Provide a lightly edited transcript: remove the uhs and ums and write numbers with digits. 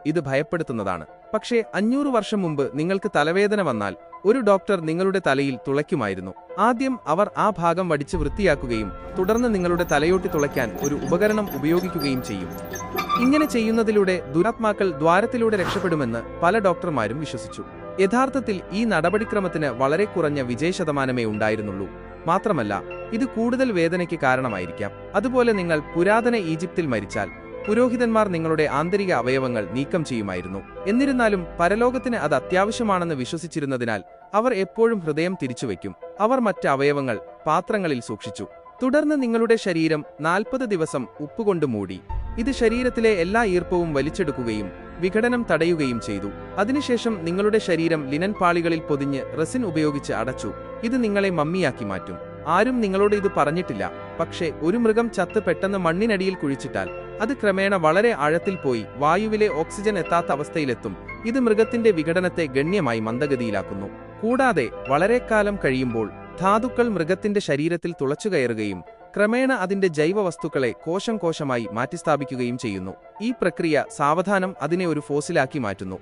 ഇത് ഭയപ്പെടുത്തുന്നതാണ്. പക്ഷേ 500 വർഷം മുമ്പ് നിങ്ങൾക്ക് തലവേദന വന്നാൽ ഒരു ഡോക്ടർ നിങ്ങളുടെ തലയിൽ തുളയ്ക്കുമായിരുന്നു. ആദ്യം അവർ ആ ഭാഗം വടിച്ച് വൃത്തിയാക്കുകയും തുടർന്ന് നിങ്ങളുടെ തലയോട്ടി തുളയ്ക്കാൻ ഒരു ഉപകരണം ഉപയോഗിക്കുകയും ചെയ്യും. ഇങ്ങനെ ചെയ്യുന്നതിലൂടെ ദുരാത്മാക്കൾ ദ്വാരത്തിലൂടെ രക്ഷപ്പെടുമെന്ന് പല ഡോക്ടർമാരും വിശ്വസിച്ചു. യഥാർത്ഥത്തിൽ ഈ നടപടിക്രമത്തിന് വളരെ കുറഞ്ഞ വിജയശതമാനമേ ഉണ്ടായിരുന്നുള്ളൂ. മാത്രമല്ല, ഇത് കൂടുതൽ വേദനയ്ക്ക് കാരണമായിരിക്കാം. അതുപോലെ നിങ്ങൾ പുരാതന ഈജിപ്തിൽ മരിച്ചാൽ പുരോഹിതന്മാർ നിങ്ങളുടെ ആന്തരിക അവയവങ്ങൾ നീക്കം ചെയ്യുമായിരുന്നു. എന്നിരുന്നാലും പരലോകത്തിന് അത് അത്യാവശ്യമാണെന്ന് വിശ്വസിച്ചിരുന്നതിനാൽ അവർ എപ്പോഴും ഹൃദയം തിരിച്ചുവെക്കും. അവർ മറ്റ് അവയവങ്ങൾ പാത്രങ്ങളിൽ സൂക്ഷിച്ചു. തുടർന്ന് നിങ്ങളുടെ ശരീരം 40 ദിവസം ഉപ്പുകൊണ്ട് മൂടി. ഇത് ശരീരത്തിലെ എല്ലാ ഈർപ്പവും വലിച്ചെടുക്കുകയും വിഘടനം തടയുകയും ചെയ്തു. അതിനുശേഷം നിങ്ങളുടെ ശരീരം ലിനൻ പാളികളിൽ പൊതിഞ്ഞ് റെസിൻ ഉപയോഗിച്ച് അടച്ചു. ഇത് നിങ്ങളെ മമ്മിയാക്കി മാറ്റും. ആരും നിങ്ങളോട് ഇത് പറഞ്ഞിട്ടില്ല. പക്ഷേ ഒരു മൃഗം ചത്ത് പെട്ടെന്ന് മണ്ണിനടിയിൽ കുഴിച്ചിട്ടാൽ അത് ക്രമേണ വളരെ ആഴത്തിൽ പോയി വായുവിലെ ഓക്സിജൻ എത്താത്ത അവസ്ഥയിലെത്തും. ഇത് മൃഗത്തിന്റെ വിഘടനത്തെ ഗണ്യമായി മന്ദഗതിയിലാക്കുന്നു. കൂടാതെ വളരെക്കാലം കഴിയുമ്പോൾ ധാതുക്കൾ മൃഗത്തിന്റെ ശരീരത്തിൽ തുളച്ചുകയറുകയും ക്രമേണ അതിന്റെ ജൈവവസ്തുക്കളെ കോശം കോശമായി മാറ്റിസ്ഥാപിക്കുകയും ചെയ്യുന്നു. ഈ പ്രക്രിയ സാവധാനം അതിനെ ഒരു ഫോസിലാക്കി മാറ്റുന്നു.